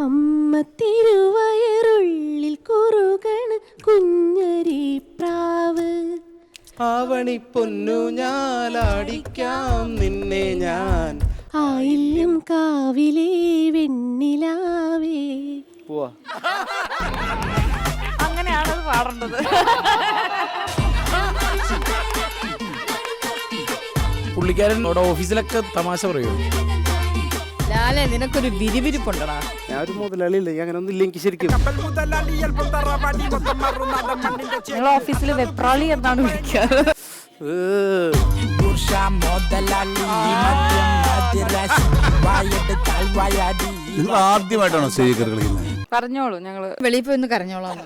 അമ്മ തിരുവയറുള്ളിൽ കുറുകണ് കുഞ്ഞരി പ്രാവ്. ആവണി പൊന്നു ഞാലാടിക്കാം നിന്നെ ഞാൻ. ആയില്യം കാവിലെ വെണ്ണിലാവേ. പോവാ. അങ്ങനെയാണത് പാടേണ്ടത്. പുള്ളിക്കാരൻ ഓഫീസിലൊക്കെ തമാശ പറയുമോ? ലാലെ നിനക്കൊരു വിരിവിരിപ്പുണ്ടടാ. ഞാൻ ഒരു മുതലാളിയില്ല, അങ്ങനെ ഒന്നും ഇല്ല എനിക്ക് ശരിക്കും. നിങ്ങൾ ഓഫീസിൽ വെപ്രാളി എന്നാണ് വിളിക്കാറ്. നിങ്ങൾ ആദ്യമായിട്ടാണോ സ്റ്റേജിൽ കളിക്കുന്നത്? പറഞ്ഞോളൂ, ഞങ്ങള് വെളിയിൽ പോയി ഒന്ന് കരഞ്ഞോളാം.